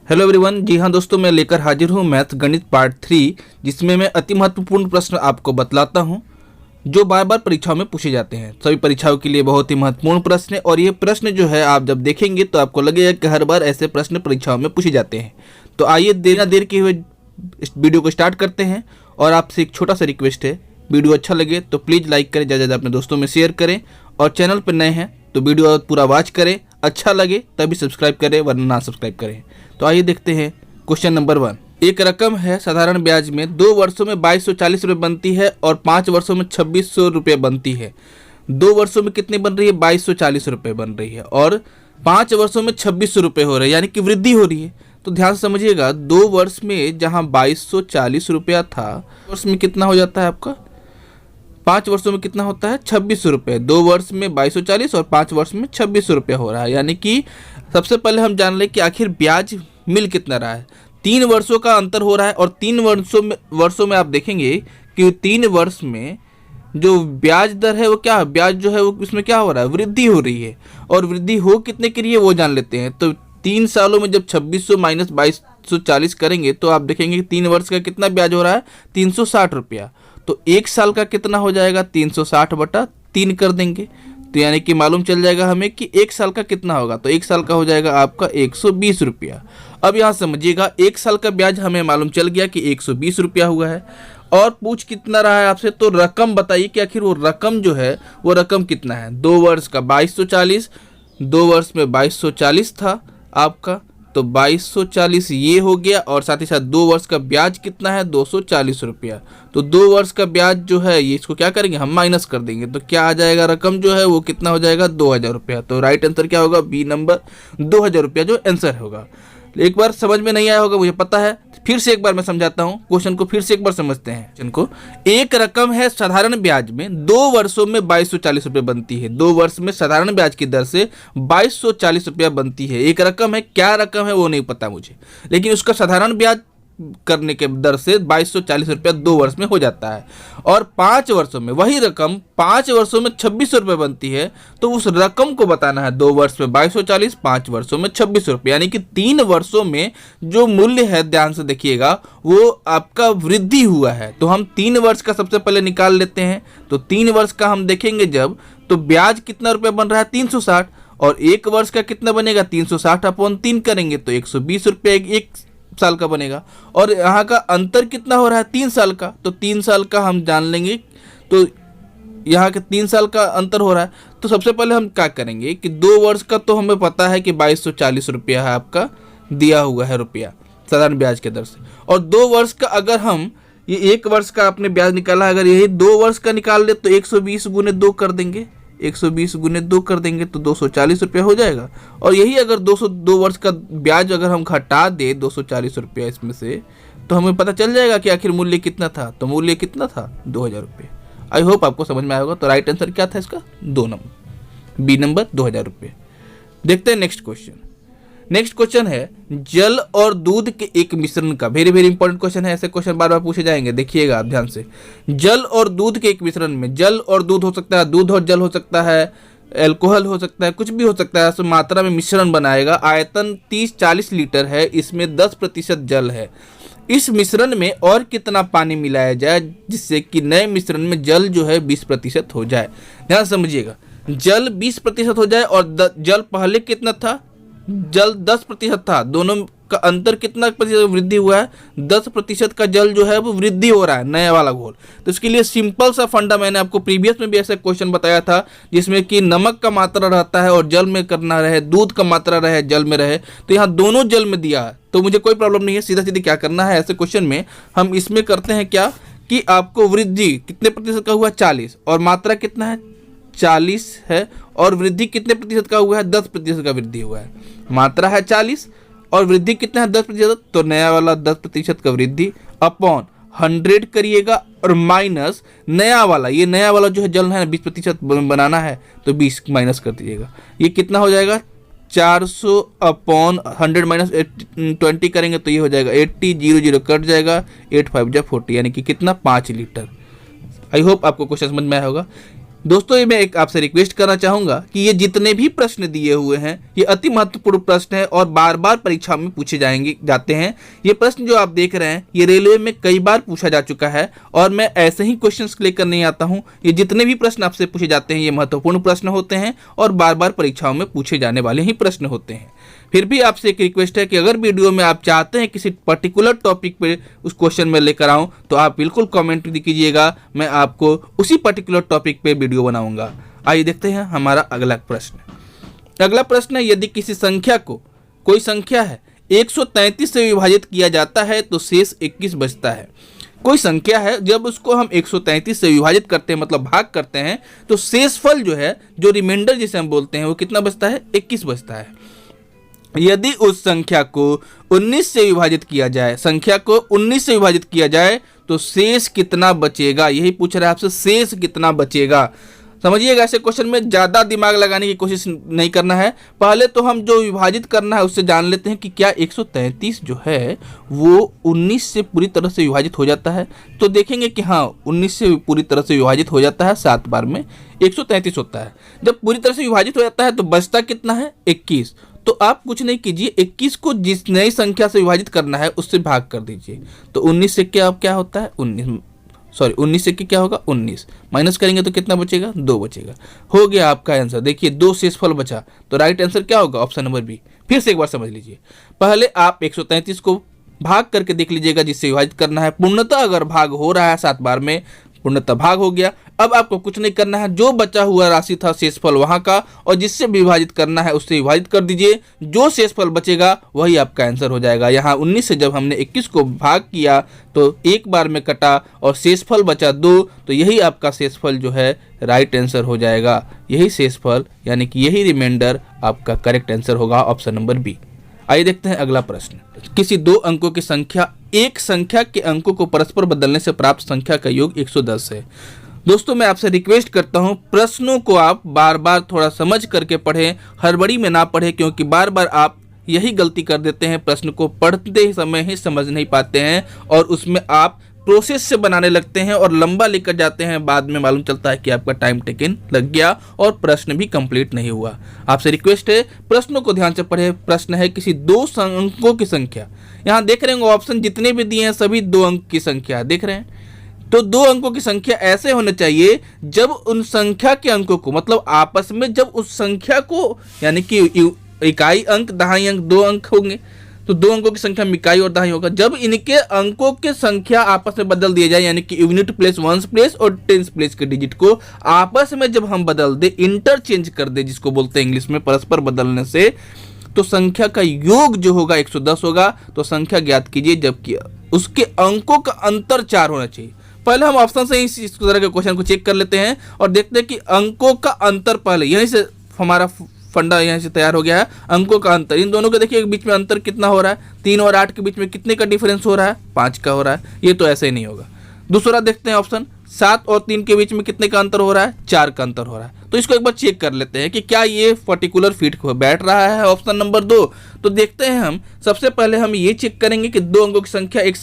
Hello everyone. जी हाँ दोस्तों, मैं लेकर हाजिर हूँ मैथ गणित पार्ट 3, जिसमें मैं अति महत्वपूर्ण प्रश्न आपको बतलाता हूँ जो बार बार परीक्षाओं में पूछे जाते हैं। सभी परीक्षाओं के लिए बहुत ही महत्वपूर्ण प्रश्न है और ये प्रश्न जो है आप जब देखेंगे तो आपको लगेगा कि हर बार ऐसे प्रश्न परीक्षाओं में पूछे जाते हैं। तो आइए देर देर किए हुए इस वीडियो को स्टार्ट करते हैं। और आपसे एक छोटा सा रिक्वेस्ट है, वीडियो अच्छा लगे तो प्लीज़ लाइक करें, ज़्यादा ज़्यादा अपने दोस्तों में शेयर करें और चैनल पर नए हैं तो वीडियो पूरा वॉच करें, अच्छा लगे तभी सब्सक्राइब करें वरना ना सब्सक्राइब करें। तो आइए देखते हैं क्वेश्चन नंबर 1। एक रकम है साधारण ब्याज में 2 वर्षों में 2240 रुपये बनती है और 5 वर्षों में 2600 रुपये बनती है। 2 वर्षों में कितनी बन रही है? 2240 रुपये बन रही है और 5 वर्षों में 2600 रुपये हो रहे हैं, यानी कि वृद्धि हो रही है। तो ध्यान से समझिएगा, 2 वर्ष में जहां 2240 रुपया था, वर्ष में कितना हो जाता है आपका? 5 वर्षों में कितना होता है? 2600 रुपये। 2 वर्ष में 2240 और 5 वर्ष में 2600 रुपये हो रहा है। यानी कि सबसे पहले हम जान लें कि आखिर ब्याज मिल कितना रहा है। 3 वर्षों का अंतर हो रहा है और 3 वर्षों में आप देखेंगे कि 3 वर्ष में जो ब्याज दर है वो क्या है? ब्याज जो है वो इसमें क्या हो रहा है? वृद्धि हो रही है। और वृद्धि हो कितने के लिए वो जान लेते हैं। तो 3 सालों में जब 2600 माइनस 2240 करेंगे तो आप देखेंगे कि 3 वर्ष का कितना ब्याज हो रहा है? 360 रुपया। तो 1 साल का कितना हो जाएगा? 360/3 कर देंगे तो यानी कि मालूम चल जाएगा हमें कि 1 साल का कितना होगा। तो 1 साल का हो जाएगा आपका 120 रुपया। अब यहाँ समझिएगा, 1 साल का ब्याज हमें मालूम चल गया कि 120 रुपया हुआ है। और पूछ कितना रहा है आपसे? तो रकम बताइए कि आखिर वो रकम जो है वो रकम कितना है। 2 वर्ष का 2240, 2 वर्ष में 2240 था आपका, तो 2240 ये हो गया और साथ ही साथ 2 वर्ष का ब्याज कितना है? 240 रुपया। तो 2 वर्ष का ब्याज जो है ये इसको क्या करेंगे हम? माइनस कर देंगे। तो क्या आ जाएगा? रकम जो है वो कितना हो जाएगा? 2000 रुपया। तो राइट आंसर क्या होगा? बी नंबर 2000 रुपया जो आंसर होगा। एक बार समझ में नहीं आया होगा मुझे पता है, फिर से एक बार मैं समझाता हूँ क्वेश्चन को, फिर से एक बार समझते हैं क्वेश्चन को। एक रकम है साधारण ब्याज में 2 वर्षों में 2240 रुपये बनती है। 2 वर्ष में साधारण ब्याज की दर से 2240 रुपया बनती है। एक रकम है, क्या रकम है वो नहीं पता मुझे, लेकिन उसका साधारण ब्याज करने के दर से 2240 रुपया 2 वर्ष में हो जाता है। और 5 वर्षों में वही रकम 5 वर्षों में 2600 रुपये बनती है। तो उस रकम को बताना है। 2 वर्ष में 2240, 5 वर्षों में 2600 रुपये, यानी कि 3 वर्षों में जो मूल्य है, ध्यान से देखिएगा, वो आपका वृद्धि हुआ है। तो हम 3 वर्ष का सबसे पहले निकाल लेते हैं। तो 3 वर्ष का हम देखेंगे जब, तो ब्याज कितना रुपया बन रहा है? 360। और 1 वर्ष का कितना बनेगा? 360/3 करेंगे तो 120 रुपये 1 साल का बनेगा। और यहाँ का अंतर कितना हो रहा है? 3 साल का। तो 3 साल का हम जान लेंगे। तो यहाँ के 3 साल का अंतर हो रहा है। तो सबसे पहले हम क्या करेंगे कि 2 वर्ष का तो हमें पता है कि 2240 रुपया है आपका दिया हुआ है रुपया साधारण ब्याज के दर से। और 2 वर्ष का अगर हम ये 1 वर्ष का आपने ब्याज निकाला, अगर यही 2 वर्ष का निकाल ले तो 120 गुने 2 कर देंगे। 120 गुने 2 कर देंगे तो 240 रुपया हो जाएगा। और यही अगर 2 वर्ष का ब्याज अगर हम घटा दे 240 रुपया इसमें से, तो हमें पता चल जाएगा कि आखिर मूल्य कितना था। तो मूल्य कितना था? 2000 रुपये। आई होप आपको समझ में आया होगा। तो राइट आंसर क्या था इसका? 2 नंबर, बी नंबर 2000 रुपये। देखते हैं नेक्स्ट क्वेश्चन। नेक्स्ट क्वेश्चन है जल और दूध के एक मिश्रण का। वेरी वेरी इंपॉर्टेंट क्वेश्चन है, ऐसे क्वेश्चन बार बार पूछे जाएंगे, देखिएगा आप ध्यान से। जल और दूध के एक मिश्रण में, जल और दूध हो सकता है, दूध और जल हो सकता है, अल्कोहल हो सकता है, कुछ भी हो सकता है, ऐसे मात्रा में मिश्रण बनाएगा। आयतन 30-40 लीटर है, इसमें 10% जल है। इस मिश्रण में और कितना पानी मिलाया जाए जिससे कि नए मिश्रण में जल जो है 20% हो जाए। ध्यान समझिएगा, जल 20% हो जाए और जल पहले कितना था? जल 10% था। दोनों का अंतर कितना प्रतिशत वृद्धि हुआ है? 10% का जल जो है वो वृद्धि हो रहा है, नया वाला घोल। तो इसके लिए सिंपल सा फंडा मैंने आपको प्रीवियस में भी ऐसा क्वेश्चन बताया था, जिसमें कि नमक का मात्रा रहता है और जल में करना रहे, दूध का मात्रा रहे जल में रहे। तो यहाँ दोनों जल में दिया है तो मुझे कोई प्रॉब्लम नहीं है। सीधा सीधे क्या करना है ऐसे क्वेश्चन में, हम इसमें करते हैं क्या कि आपको वृद्धि कितने प्रतिशत का हुआ? 40। और मात्रा कितना है? 40 है। और वृद्धि कितने प्रतिशत का हुआ है? 10% का वृद्धि हुआ है। मात्रा है 40 और वृद्धि कितना है? 10%। तो नया वाला 10% का वृद्धि अपॉन 100 करिएगा और माइनस नया वाला, ये नया वाला जो है जल है 20% बनाना है तो 20 माइनस कर दीजिएगा। ये कितना हो जाएगा? 400/100 माइनस 20 करेंगे तो ये हो जाएगा 80, 0 कट जाएगा, 8 5 जा 40, यानी कि कितना? 5 लीटर। आई होप आपको क्वेश्चन समझ में आया होगा। दोस्तों ये मैं एक आपसे रिक्वेस्ट करना चाहूंगा कि ये जितने भी प्रश्न दिए हुए हैं ये अति महत्वपूर्ण प्रश्न है और बार बार परीक्षा में पूछे जाते हैं। ये प्रश्न जो आप देख रहे हैं ये रेलवे में कई बार पूछा जा चुका है और मैं ऐसे ही क्वेश्चंस लेकर नहीं आता हूं। ये जितने भी प्रश्न आपसे पूछे जाते हैं ये महत्वपूर्ण प्रश्न होते हैं और बार बार परीक्षाओं में पूछे जाने वाले ही प्रश्न होते हैं। फिर भी आपसे एक रिक्वेस्ट है कि अगर वीडियो में आप चाहते हैं किसी पर्टिकुलर टॉपिक पे उस क्वेश्चन में लेकर आऊं तो आप बिल्कुल कमेंट कीजिएगा, मैं आपको उसी पर्टिकुलर टॉपिक पे वीडियो बनाऊंगा। आइए देखते हैं हमारा अगला प्रश्न। अगला प्रश्न है, यदि किसी संख्या को, कोई संख्या है 133 से विभाजित किया जाता है तो शेष 21 बचता है। कोई संख्या है, जब उसको हम 133 से विभाजित करते हैं मतलब भाग करते हैं तो शेषफल जो है, जो रिमाइंडर जिसे हम बोलते हैं, वो कितना बचता है? 21 बचता है। यदि उस संख्या को 19 से विभाजित किया जाए, संख्या को 19 से विभाजित किया जाए तो शेष कितना बचेगा? यही पूछ रहा है आपसे, शेष कितना बचेगा। समझिएगा, ऐसे क्वेश्चन में ज़्यादा दिमाग लगाने की कोशिश नहीं करना है। पहले तो हम जो विभाजित करना है उससे जान लेते हैं कि क्या 133 जो है वो 19 से पूरी तरह से विभाजित हो जाता है। तो देखेंगे कि हाँ 19 से पूरी तरह से विभाजित हो जाता है, 7 बार में 133 होता है। जब पूरी तरह से विभाजित हो जाता है तो बचता कितना है? 21। तो आप कुछ नहीं कीजिए, 21 को जिस नई संख्या से विभाजित करना है उससे भाग कर दीजिए। तो 19 से क्या होता है? 19 से क्या होगा? 19 माइनस करेंगे तो कितना बचेगा? 2 बचेगा। हो गया आपका आंसर। देखिए 2 शेषफल बचा, तो राइट आंसर क्या होगा? Option number B. फिर से एक बार समझ लीजिए, पहले आप 133 को भाग करके देख लीजिएगा जिससे विभाजित करना है। पूर्णतः अगर भाग हो रहा है 7 बार में, पूर्णतः भाग हो गया। अब आपको कुछ नहीं करना है, जो बचा हुआ राशि था शेषफल वहां का, और जिससे विभाजित करना है उससे विभाजित कर दीजिए। जो शेषफल बचेगा वही आपका आंसर हो जाएगा। यहाँ 19 से जब हमने 21 को भाग किया तो एक बार में कटा और शेषफल बचा 2, तो यही आपका शेषफल जो है राइट आंसर हो जाएगा। यही शेषफल यानी कि यही रिमाइंडर आपका करेक्ट आंसर होगा, ऑप्शन नंबर बी। आइए देखते हैं अगला प्रश्न। किसी 2 अंकों की संख्या, एक संख्या के अंकों को परस्पर बदलने से प्राप्त संख्या का योग 110 है। दोस्तों मैं आपसे रिक्वेस्ट करता हूं, प्रश्नों को आप बार बार थोड़ा समझ करके पढ़ें, हड़बड़ी में ना पढ़ें, क्योंकि बार बार आप यही गलती कर देते हैं, प्रश्न को पढ़ते समय ही समझ नहीं पाते हैं और उसमें आप प्रोसेस से बनाने लगते हैं और लंबा लेकर जाते हैं। बाद में मालूम चलता है कि आपका टाइम टेकन लग गया और प्रश्न भी कंप्लीट नहीं हुआ। आपसे रिक्वेस्ट है प्रश्नों को ध्यान से पढ़ें। प्रश्न है किसी 2 अंकों की संख्या, यहाँ देख रहे होंगे ऑप्शन जितने भी दिए हैं सभी 2 अंक की संख्या देख रहे हैं। तो 2 अंकों की संख्या ऐसे होने चाहिए जब उन संख्या के अंकों को, मतलब आपस में जब उस संख्या को, यानी कि इकाई अंक दहाई अंक 2 अंक होंगे तो 2 अंकों की संख्या में इकाई और दहाई होगा। जब इनके अंकों की संख्या आपस में बदल दिया जाए, यानी कि यूनिट प्लेस, वंस प्लेस और टेंस प्लेस के डिजिट को आपस में जब हम बदल दे, इंटरचेंज कर दे, जिसको बोलते हैं इंग्लिश में परस्पर बदलने से, तो संख्या का योग जो होगा 110 होगा। तो संख्या ज्ञात कीजिए जबकि उसके अंकों का अंतर 4 होना चाहिए। पहले हम ऑप्शन से इस तरह के क्वेश्चन को चेक कर लेते हैं और देखते हैं कि अंकों का अंतर, पहले यहीं से हमारा फंडा यहाँ से तैयार हो गया है। अंकों का अंतर, इन दोनों के देखिए बीच में अंतर कितना हो रहा है? 3 और 8 के बीच में कितने का डिफरेंस हो रहा है? 5 का हो रहा है। ये तो ऐसे ही नहीं होगा। दूसरा देखते हैं ऑप्शन, 7 और 3 के बीच में कितने का अंतर हो रहा है? 4 का अंतर हो रहा है। तो इसको एक बार चेक कर लेते हैं कि क्या ये पर्टिकुलर फिट बैठ रहा है, ऑप्शन नंबर 2। तो देखते हैं हम, सबसे पहले हम ये चेक करेंगे कि 2 अंकों की संख्या एक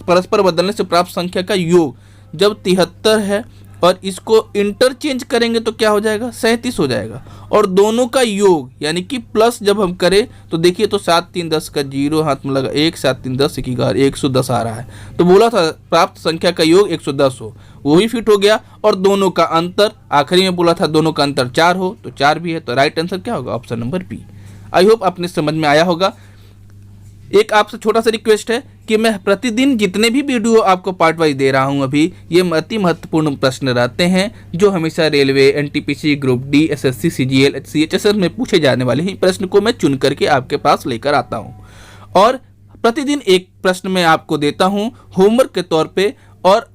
परस्पर बदलने से प्राप्त संख्या का योग जब 73 है और इसको इंटरचेंज करेंगे तो क्या हो जाएगा? 37 हो जाएगा। और दोनों का योग यानी कि प्लस जब हम करें तो देखिए तो 7 3 10 का 0 हाथ में लगा, 1 7 3 10 की 110 आ रहा है। तो बोला था प्राप्त संख्या का योग 110 हो, वो भी फिट हो गया। और दोनों का अंतर, आखिरी में बोला था दोनों का अंतर 4 हो, तो 4 भी है। तो राइट आंसर क्या होगा? Option number B. I hope अपने समझ में आया होगा। एक आपसे छोटा सा रिक्वेस्ट है कि मैं प्रतिदिन जितने भी वीडियो आपको पार्ट वाइज दे रहा हूं अभी, ये अति महत्वपूर्ण प्रश्न रहते हैं जो हमेशा railway, NTPC, group D, SSC, CGL, HCHSL में पूछे जाने वाले ही प्रश्न को मैं चुन करके आपके पास लेकर आता हूं। और प्रतिदिन एक प्रश्न मैं आपको देता हूं होमवर्क के तौर पे, और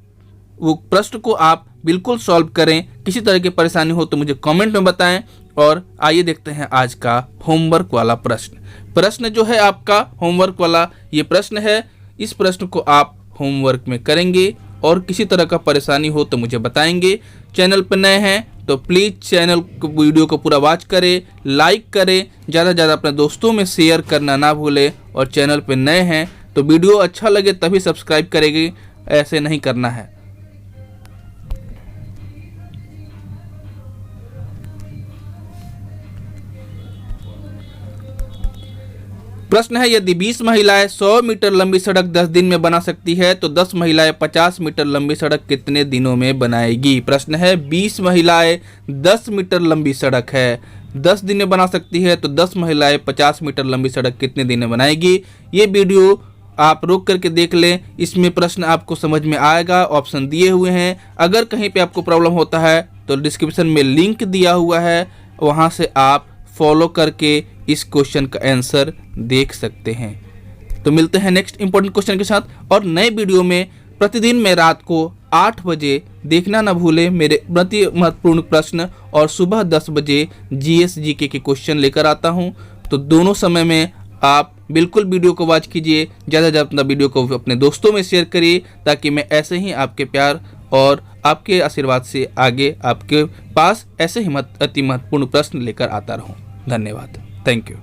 वो प्रश्न को आप बिल्कुल सॉल्व करें। किसी तरह की परेशानी हो तो मुझे कमेंट में बताएं। और आइए देखते हैं आज का होमवर्क वाला प्रश्न। प्रश्न जो है आपका होमवर्क वाला ये प्रश्न है, इस प्रश्न को आप होमवर्क में करेंगे और किसी तरह का परेशानी हो तो मुझे बताएंगे। चैनल पर नए हैं तो प्लीज़ चैनल को, वीडियो को पूरा वॉच करें, लाइक करें, ज़्यादा से ज़्यादा अपने दोस्तों में शेयर करना ना भूलें। और चैनल पर नए हैं तो वीडियो अच्छा लगे तभी सब्सक्राइब करेंगे, ऐसे नहीं करना है। प्रश्न है, यदि 20 महिलाएं 100 मीटर लंबी सड़क 10 दिन में बना सकती है तो 10 महिलाएं 50 मीटर लंबी सड़क कितने दिनों में बनाएगी। प्रश्न है, 20 महिलाएं 10 मीटर लंबी सड़क है 10 दिन में बना सकती है तो 10 महिलाएं 50 मीटर लंबी सड़क कितने दिन में बनाएगी। ये वीडियो आप रोक करके देख लें, इसमें प्रश्न आपको समझ में आएगा। ऑप्शन दिए हुए हैं, अगर कहीं पे आपको प्रॉब्लम होता है तो डिस्क्रिप्शन में लिंक दिया हुआ है, वहाँ से आप फॉलो करके इस क्वेश्चन का आंसर देख सकते हैं। तो मिलते हैं नेक्स्ट इंपॉर्टेंट क्वेश्चन के साथ और नए वीडियो में। प्रतिदिन मैं रात को 8 बजे देखना न भूलें मेरे प्रति महत्वपूर्ण प्रश्न और सुबह 10 बजे GS GK के क्वेश्चन लेकर आता हूं। तो दोनों समय में आप बिल्कुल वीडियो को वॉच कीजिए, ज़्यादा से ज़्यादा अपना वीडियो को अपने दोस्तों में शेयर करिए ताकि मैं ऐसे ही आपके प्यार और आपके आशीर्वाद से आगे आपके पास ऐसे ही अति महत्वपूर्ण प्रश्न लेकर आता रहूं। धन्यवाद। Thank you.